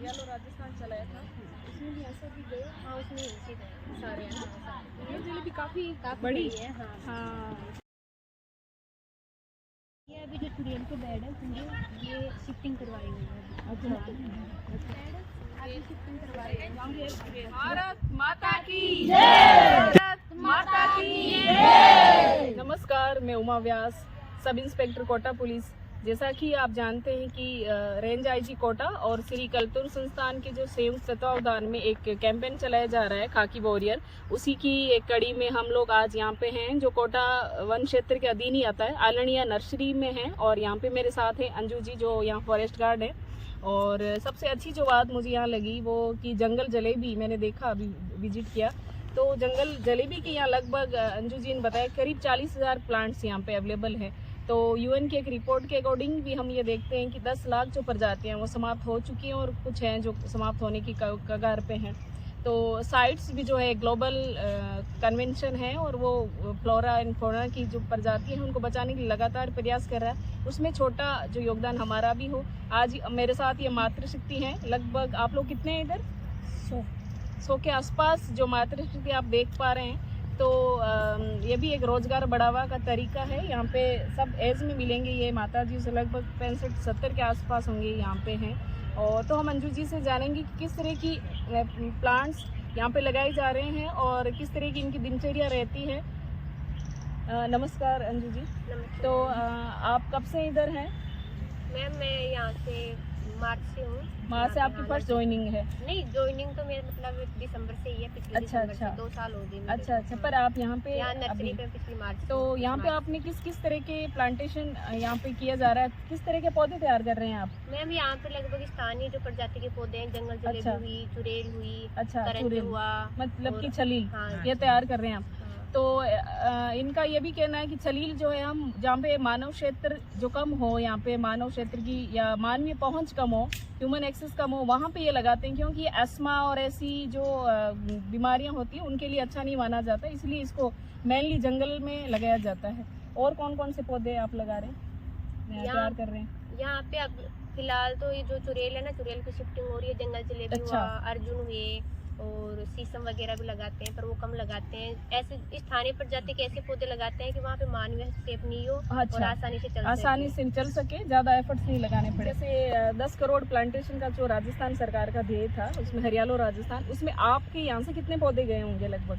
हरियाणा राजस्थान चलाया था, उसमें भी ऐसा भी गए। हाँ उसमें ऐसे गए सारे हैं ना, ये जलेबी काफ़ी काफी बड़ी है। हाँ हाँ। ये अभी जो चुड़ैल के बेड है पूरे ये शिफ्टिंग करवाई हुई है अभी। अभी शिफ्टिंग करवाई है। भारत माता की जय, भारत माता की जय। नमस्कार, मैं उमा व्यास, सब इंस्पेक्टर कोटा पुलिस। जैसा कि आप जानते हैं कि रेंज आईजी कोटा और श्री कलतुर संस्थान के जो संयुक्त तत्वावधान में एक कैंपेन चलाया जा रहा है खाकी वॉरियर, उसी की एक कड़ी में हम लोग आज यहाँ पे हैं, जो कोटा वन क्षेत्र के अधीन ही आता है, आलनिया नर्सरी में है। और यहाँ पे मेरे साथ हैं अंजू जी, जो यहाँ फॉरेस्ट गार्ड है। और सबसे अच्छी जो बात मुझे यहाँ लगी वो कि जंगल जलेबी मैंने देखा, अभी विजिट किया तो जंगल जलेबी के यहाँ लगभग अंजू जी ने बताया करीब 40,000 प्लांट्स यहाँ पे अवेलेबल हैं। तो यूएन की एक रिपोर्ट के अकॉर्डिंग भी हम ये देखते हैं कि 10 लाख जो प्रजातियाँ हैं वो समाप्त हो चुकी हैं और कुछ हैं जो समाप्त होने की कगार पे हैं। तो साइट्स भी जो है ग्लोबल कन्वेंशन है और वो फ्लोरा एंड फौना की जो प्रजाति है उनको बचाने के लिए लगातार प्रयास कर रहा है। उसमें छोटा जो योगदान हमारा भी हो। आज मेरे साथ ये मातृशक्ति हैं, लगभग आप लोग कितने हैं इधर? 100 के आसपास जो मातृशक्ति आप देख पा रहे हैं। तो ये भी एक रोजगार बढ़ावा का तरीका है। यहाँ पे सब एज में मिलेंगे ये माता जी, से लगभग 65-70 के आसपास होंगे यहाँ पे हैं। और तो हम अंजू जी से जानेंगे कि किस तरह की प्लांट्स यहाँ पे लगाए जा रहे हैं और किस तरह की इनकी दिनचर्या रहती है। नमस्कार अंजू जी। नमस्ते। तो आप कब से इधर हैं? मैम मैं यहाँ से मार्च से हूँ। मार्च से आपकी फर्स्ट ज्वाइनिंग है? नहीं, ज्वाइनिंग तो मेरा मतलब दिसंबर से ही है, पिछले दिसंबर से 2 साल हो गए मेरे अच्छा को। पर आप यहाँ पे नर्सरी पे पिछली मार्च तो यहाँ पे आपने किस तरह के प्लांटेशन यहाँ पे किया जा रहा है, किस तरह के पौधे तैयार कर रहे हैं आप? मैम यहाँ पे लगभग स्थानीय जो प्रजाति के पौधे हैं, जंगल जलेबी हुई, चुड़ैल हुई, करंज हुआ, मतलब कि छलील, हाँ, ये तैयार कर रहे हैं आप। हाँ। तो इनका ये भी कहना है कि छलील जो है, हम जहाँ पे मानव क्षेत्र जो कम हो, यहाँ पे मानव क्षेत्र की या मानवीय पहुंच कम हो, ह्यूमन एक्सेस कम हो, वहाँ पे ये लगाते हैं, क्योंकि एस्मा और ऐसी जो बीमारियाँ होती हैं उनके लिए अच्छा नहीं माना जाता, इसलिए इसको मेनली जंगल में लगाया जाता है। और कौन कौन से पौधे आप लगा रहे हैं, तैयार कर रहे हैं? यहाँ पे अब फिलहाल तो ये जो चुड़ैल है ना, चुड़ैल की शिफ्टिंग हो रही है, जंगल जलेबी हुआ, अर्जुन हुए और शीशम वगैरह भी लगाते हैं, पर वो कम लगाते हैं। ऐसे स्थानीय प्रजाति के ऐसे पौधे लगाते हैं कि वहाँ पे मानवीय हस्तक्षेप नहीं हो और आसानी से चल सके, ज्यादा एफर्ट्स नहीं लगाने पड़े। जैसे 10 करोड़ प्लांटेशन का जो राजस्थान सरकार का ध्येय था, उसमें हरियाणा राजस्थान, उसमें आपके यहाँ से कितने पौधे गए होंगे लगभग?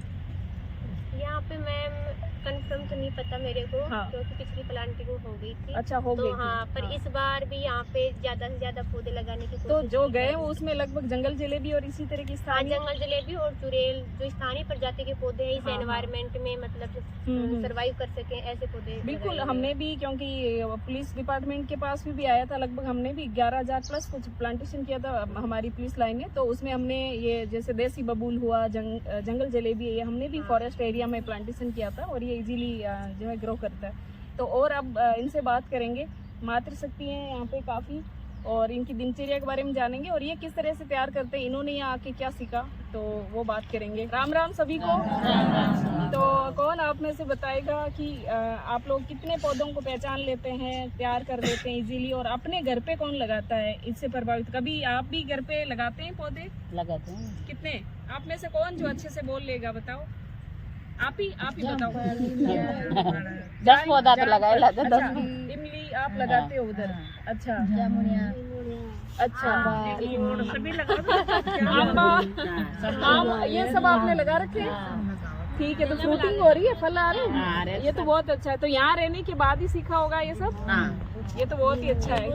यहाँ पे मैम कंफर्म तो नहीं पता मेरे को, हाँ। क्योंकि पिछली प्लांटिंग हो गई थी। अच्छा, हो गई तो हाँ, पर इस बार भी यहाँ पे ज्यादा से ज्यादा पौधे लगाने की तो जो गए वो उसमें लगभग जंगल जलेबी और इसी तरह की स्थानीय जंगल जलेबी और चुड़ैल जो स्थानीय प्रजाति के पौधे हैं, इस एनवायरनमेंट में मतलब सरवाइव कर सके, ऐसे पौधे बिल्कुल। हमने भी, क्योंकि पुलिस डिपार्टमेंट के पास भी आया था, लगभग हमने भी 11,000 प्लस कुछ प्लांटेशन किया था हमारी पुलिस लाइन ने। तो उसमें हमने ये जैसे देसी बबूल हुआ, जंगल जलेबी, ये हमने भी फॉरेस्ट एरिया में प्लांटेशन किया था और ये इजीली जो है ग्रो करता है। तो और अब इनसे बात करेंगे, मातृशक्ति हैं यहाँ पे काफ़ी, और इनकी दिनचर्या के बारे में जानेंगे और ये किस तरह से तैयार करते हैं, इन्होंने यहाँ आके क्या सीखा, तो वो बात करेंगे। राम राम सभी को। तो कौन आप में से बताएगा कि आप लोग कितने पौधों को पहचान लेते हैं, तैयार कर लेते हैं इजीली, और अपने घर पे कौन लगाता है इससे प्रभावित? कभी आप भी घर पे लगाते हैं पौधे? लगाते हैं। कितने आप में से कौन जो अच्छे से बोल लेगा, बताओ। आप ही बताओ। 10 पौधा तो लगाए लाते। अच्छा, इमली आप लगाते हो उधर? अच्छा, अच्छा, सभी आम, ये सब आपने लगा रखे हैं? ठीक है, तो फ्रूटिंग हो रही है, फल आ रहे हैं, ये तो बहुत अच्छा है। तो यहाँ रहने के बाद ही सीखा होगा ये सब? ये तो बहुत ही अच्छा है।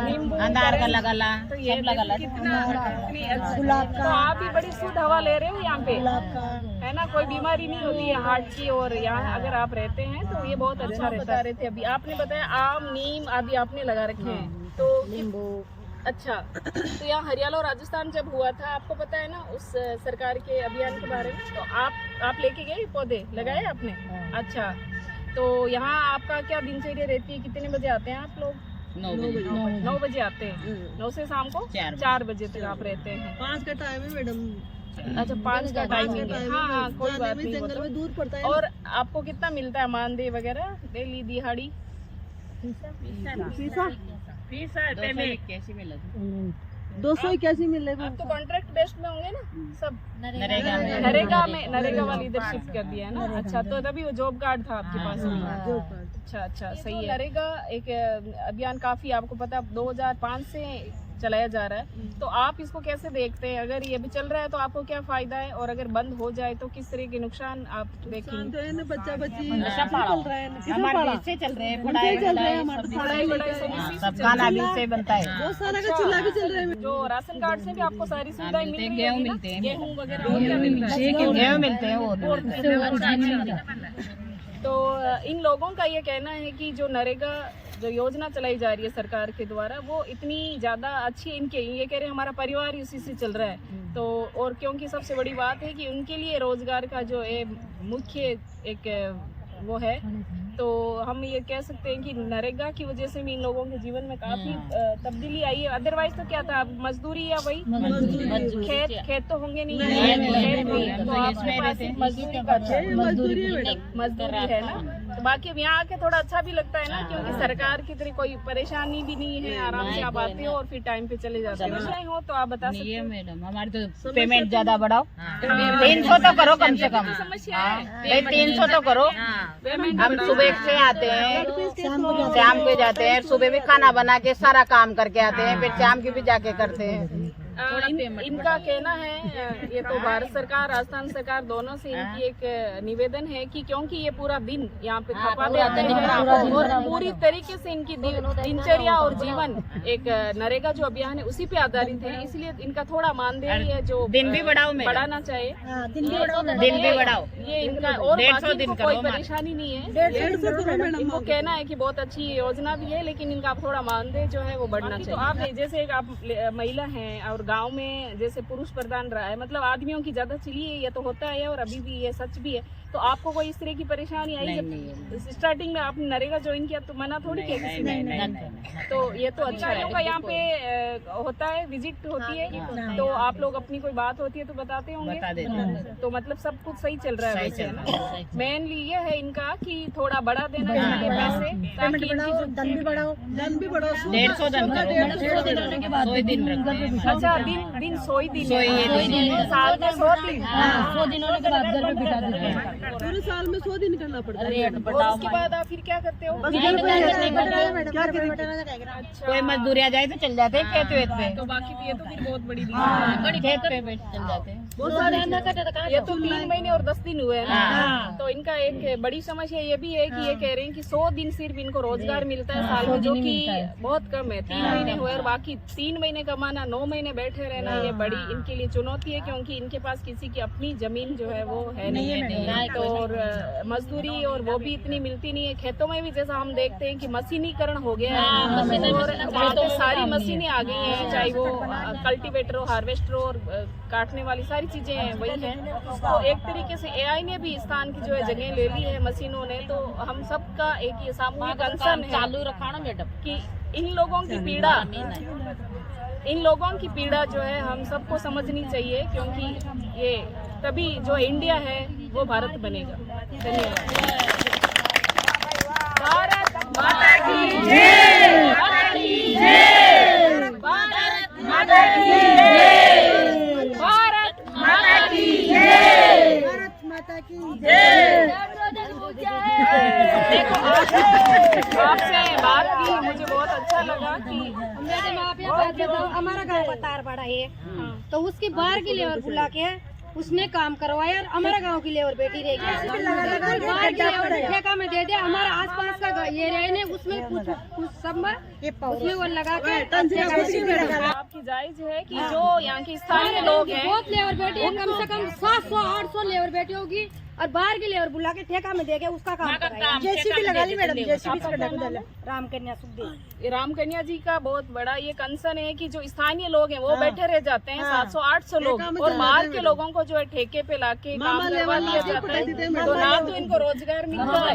नींबू अंधार का लगाला, तो ये कितना अच्छा। तो आप भी बड़ी शुद्ध हवा ले रहे हो यहाँ पे, है ना? कोई बीमारी नहीं होती है हार्ट की, और यहाँ अगर आप रहते हैं तो ये बहुत अच्छा रहता है। अभी आपने बताया आम, नीम आदि आपने लगा रखे हैं, तो नींबू। अच्छा, तो यहाँ हरियाणा और राजस्थान जब हुआ था, आपको पता है ना उस सरकार के अभियान के बारे में, तो आप लेके गए पौधे लगाए आपने? अच्छा, तो यहाँ आपका क्या दिनचर्या रहती है, कितने बजे आते हैं आप लोग? 9 बजे आते हैं। 9 से शाम को 4 बजे तक आप रहते हैं? 5 का टाइम है मैडम। अच्छा, 5 का टाइमिंग है। हाँ, कोई बात नहीं। जंगल में दूर पड़ता है। और आपको कितना मिलता है मानदेय वगैरह, डेली दिहाड़ी? फीसा 281 मिल रहे आप तो कॉन्ट्रैक्ट बेस्ड में होंगे ना सब? नरेगा में। नरेगा वाली इधर शिफ्ट कर दिया है ना। अच्छा, तो तभी वो जॉब कार्ड था आपके पास अभी। अच्छा, सही है। नरेगा एक अभियान काफी आपको पता 2005 से चलाया जा रहा है, तो आप इसको कैसे देखते हैं? अगर ये भी चल रहा है तो आपको क्या फायदा है, और अगर बंद हो जाए तो किस तरह के नुकसान आप देखेंगे? तो है ना, बच्चा बच्ची नशा चल रहा है ना, हमारे देश से चल रहे हैं, पढ़ाई चल रहा है, वढ़ाई सब पढ़ाई वढ़ाई सब इसी से सब चल खाना रहा भी से बनता है। बहुत सारा का चूल्हा भी चल रहा है। है। जो राशन कार्ड से भी आपको सारी सुविधाएं मिल रही गेहूं होगी ना? मिलते हैं। गेहूं वगैरह और क्या मिलता है? गेहूं मिलते हैं वो तो इन लोगों का ये कहना है कि जो नरेगा जो योजना चलाई जा रही है सरकार के द्वारा, वो इतनी ज़्यादा अच्छी इनके, ये कह रहे हैं हमारा परिवार ही उसी से चल रहा है। तो और क्योंकि सबसे बड़ी बात है कि उनके लिए रोजगार का जो है मुख्य एक वो है, तो हम ये कह सकते हैं कि नरेगा की वजह से भी इन लोगों के जीवन में काफी तब्दीली आई है। अदरवाइज तो क्या था, मजदूरी या वही खेत तो होंगे नहीं, खेत नहीं है, तो आपके पास सिर्फ मजदूरी का मजदूरी है ना। तो बाकी अब यहाँ आके थोड़ा अच्छा भी लगता है ना, क्योंकि सरकार की तरह कोई परेशानी भी नहीं है, आराम से आप आते हो और फिर टाइम पे चले जाते हो। नहीं हो तो आप बता सकते ये हो। मैडम हमारी तो पेमेंट ज्यादा बढ़ाओ, 300 तो करो कम से कम। समस्या है, भाई 300 तो करो। पेमेंट हम सुबह से आते हैं, शाम को जाते हैं, सुबह भी खाना बना के सारा काम करके आते हैं, फिर शाम की भी जाके करते हैं। इनका कहना है, ये तो भारत सरकार राजस्थान सरकार दोनों से इनकी एक निवेदन है कि क्योंकि ये पूरा दिन यहाँ पे खपा देते हैं और पूरी तरीके से इनकी दिनचर्या और जीवन एक नरेगा जो अभियान है उसी पे आधारित है, इसलिए इनका थोड़ा मानदेय है जो दिन भी बढ़ाओ, बढ़ाना चाहिए। दिन भी बढ़ाओ। ये इनका और 150 बाकी दिन इनको करो कोई हमारे। परेशानी नहीं है। इनको कहना है कि बहुत अच्छी योजना भी है, लेकिन इनका थोड़ा मानदेय जो है वो बढ़ना चाहिए। तो आप जैसे एक आप महिला हैं और गांव में जैसे पुरुष प्रधान रहा है, मतलब आदमियों की ज्यादा चली है, ये तो होता है और अभी भी ये सच भी है। तो आपको कोई इस तरह की परेशानी आई जब स्टार्टिंग में आपने नरेगा ज्वाइन किया तो मना थोड़ी किया किसी ने? तो ये तो अच्छा है। का यहाँ पे होता है, विजिट होती है, तो आप लोग अपनी कोई बात होती है तो बताते होंगे। तो मतलब सब कुछ सही चल रहा है वैसे, है ना? मेनली ये है इनका कि थोड़ा बढ़ा देना चाहिए पैसे, ताकि इनकी जो धन भी बढ़ाओ 150 दिन करो, 100 दिन रखो। अच्छा दिन 100 दिन है। साल में 100 दिन, 100 दिन होने के बाद घर में बिठा देते हैं। पूरे साल में 100 दिन करना पड़ता है। रेट और बढ़ाओ। उसके बाद आप फिर क्या करते हो? कोई मजदूरी आ जाए तो चल जाते हैं खेत वेत पे, तो बाकी तो ये तो फिर बहुत बड़ी बात खेत पे चल जाते हैं। है। ये तो 3 महीने और 10 दिन हुए हैं ना। तो इनका एक बड़ी समस्या ये भी है कि ये कह रहे हैं कि 100 दिन सिर्फ इनको रोजगार मिलता है साल में, जो कि बहुत कम है। 3 महीने हुए और बाकी 3 महीने कमाना, 9 महीने बैठे रहना, ये बड़ी इनके लिए चुनौती है, क्योंकि इनके पास किसी की अपनी जमीन जो है वो है नहीं। तो और मजदूरी और वो भी इतनी मिलती नहीं है। खेतों में भी जैसा हम देखते हैं कि मशीनीकरण हो गया है और वहाँ पे सारी मशीनें आ गई हैं, चाहे वो कल्टीवेटर हो, हार्वेस्टर हो, और काटने वाली सारी चीजें हैं वही हैं। तो एक तरीके से एआई ने भी स्थान की जो है जगह ले ली है मशीनों ने। तो हम सबका एक ये सामूहिक कंसर्न है चालू रखा ना मैडम कि इन लोगों की पीड़ा जो है हम सबको समझनी चाहिए, क्योंकि ये तभी जो इंडिया है वो भारत बनेगा। धन्यवाद। भारत माता की जय, भारत की जय, भारत माता की जय, भारत माता की जय, भारत माता की जय। देखो आपसे बात की मुझे बहुत अच्छा लगा कि हमारा गांव का तारपाड़ा है, तो उसकी बाहर की लेबर बुला के उसने काम करवाया और हमारा गांव की लेबर बेटी रह गई, ठेका में दे दिया। हमारा आसपास का ये रहने उसमें कुछ सब में उसमें वो लगा के आपकी जायज है कि जो यहाँ के स्थानीय लोग हैं, बहुत लेबर बेटी है, कम से कम 700-800 लेबर बेटी होगी, और बाहर की लेबर बुला के ठेका में दे के उसका काम कराया। जेसीबी लगा ली मैडम, जेसीबी राम कन्या सुखदेव। राम कन्या जी का बहुत बड़ा ये कंसर्न है कि जो स्थानीय लोग हैं वो बैठे रह जाते हैं, 700-800 लोग, और बाहर के लोगों को जो है ठेके पे लाके काम करवा लिया जाता है। तो ना तो इनको रोजगार मिलता है,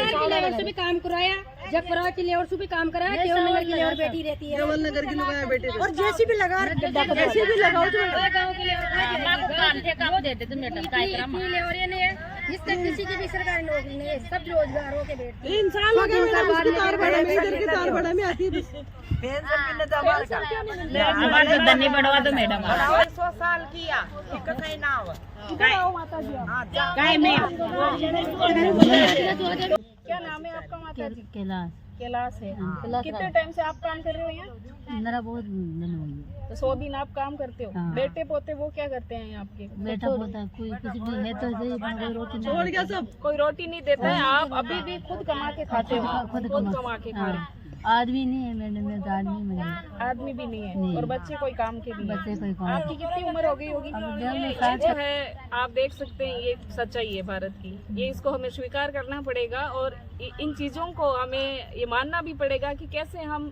की लेबर से भी काम कराया, जगपुरा की लेबर से भी काम कराया, केवल नगर की लेबर बेटी रहती है, केवल नगर की लोग बेटे और जेसीबी लगाओ जेसीबी लगाओ तो गाँव की लेबर काम ठेका देते थे मैडम, लेबर इससे किसी की भी सरकारी नौकरी नहीं है, सब रोजगारों के बैठते हैं। इंसान लगे मैडम उसकी तार बड़ा में इधर की तार बड़ा में आती है हमारे तो धनी बढ़वा दो मैडम 100 साल किया कहीं ना हो क्या नाम है आपका माता जी? कैलाश कैलाश है। कितने टाइम से आप काम कर रहे हो यहाँ? मेरा बहुत दिन हुई है। तो 100 दिन आप काम करते हो। हाँ। बेटे पोते वो क्या करते हैं आपके? बेटा पोता कोई कुछ भी है तो सही, पर कोई रोटी नहीं छोड़ गया सब। कोई रोटी नहीं देता है। आप अभी भी खुद कमा के खाते हो? खुद कमा के खा रहे हो। आदमी नहीं है मैडम, मेरे तो आदमी में आदमी भी नहीं है नहीं। और बच्चे कोई काम के नहीं बच्चे है। कोई काम आपकी कितनी उम्र हो गई होगी? जो है आप देख सकते हैं, ये सच्चाई है भारत की। ये इसको हमें स्वीकार करना पड़ेगा और इन चीजों को हमें ये मानना भी पड़ेगा कि कैसे हम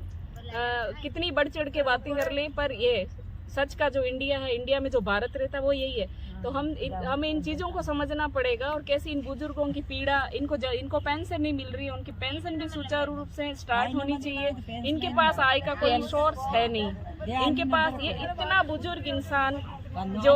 कितनी बढ़ चढ़ के बातें कर लें, पर ये सच का जो इंडिया है, इंडिया में जो भारत रहता है वो यही है। तो हमें इन चीज़ों को समझना पड़ेगा और कैसे इन बुजुर्गों की पीड़ा, इनको पेंशन नहीं मिल रही है, उनकी पेंशन भी सुचारू रूप से स्टार्ट होनी चाहिए। इनके पास आय का कोई सोर्स है नहीं। इनके पास ये इतना बुजुर्ग इंसान जो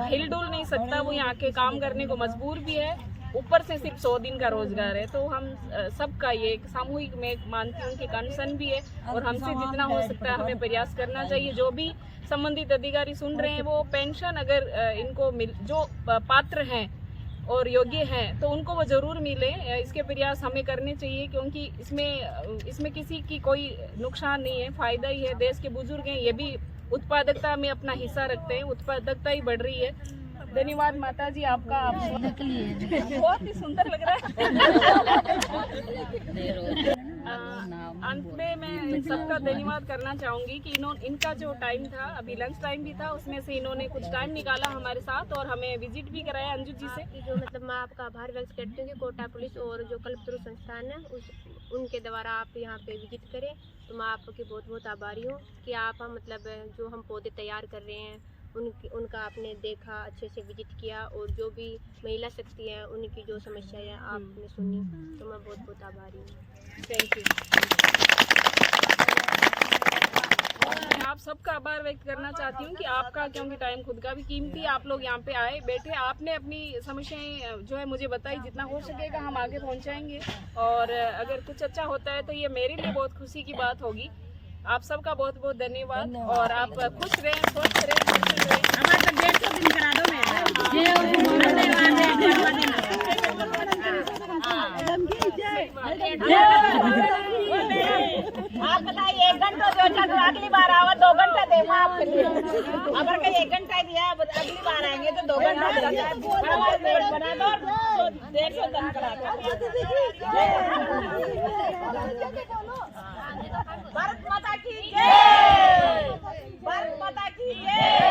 हिलडुल नहीं सकता, वो यहाँ के काम करने को मजबूर भी है, ऊपर से सिर्फ 100 दिन का रोजगार है। तो हम सबका ये एक सामूहिक में मानती हूँ कि कंसर्न भी है और हमसे जितना हो सकता है हमें प्रयास करना चाहिए। जो भी संबंधित अधिकारी सुन रहे हैं, वो पेंशन अगर इनको जो पात्र हैं और योग्य हैं तो उनको वो जरूर मिले। इसके प्रयास हमें करने चाहिए क्योंकि इसमें किसी की कोई नुकसान नहीं है, फायदा ही है। देश के बुजुर्ग हैं, ये भी उत्पादकता में अपना हिस्सा रखते हैं, उत्पादकता ही बढ़ रही है। धन्यवाद माता जी आपका। आप बहुत ही सुंदर लग रहा है। अंत में मैं इन सबका धन्यवाद करना चाहूँगी कि इनका जो टाइम था, अभी लंच टाइम भी था, उसमें से इन्होंने कुछ टाइम निकाला हमारे साथ और हमें विजिट भी कराया अंजू जी से। जो मतलब मैं आपका आभार व्यक्त करती हूँ कि कोटा पुलिस और जो कल्पतरु संस्थान है उनके द्वारा आप यहाँ पे विजिट करें, तो मैं आपकी बहुत बहुत आभारी हूँ कि आप मतलब जो हम पौधे तैयार कर रहे हैं उनका आपने देखा, अच्छे से विजिट किया और जो भी महिला शक्ति है उनकी जो समस्या है आपने सुनी, तो मैं बहुत बहुत आभारी हूँ। Thank you. मैं आप सबका आभार व्यक्त करना चाहती हूँ कि आपका, क्योंकि टाइम खुद का भी कीमती, आप लोग यहाँ पे आए, बैठे, आपने अपनी समस्याएं जो है मुझे बताई। जितना हो सकेगा हम आगे पहुँचाएंगे और अगर कुछ अच्छा होता है तो ये मेरे लिए बहुत खुशी की बात होगी। आप सबका बहुत बहुत धन्यवाद और आप खुश रहें, स्वस्थ रहें, सुरक्षित रहें। हमारे तो 150 दिन करा दो आप बताइए 1 घंटा जो अगली बार आओ 2 घंटा देगा आपके लिए। अगर कहीं 1 घंटा दिया अगली बार आएंगे तो 2 घंटा बना दो, 150 दिन करा दो। भारत माता की जय, भारत माता की जय।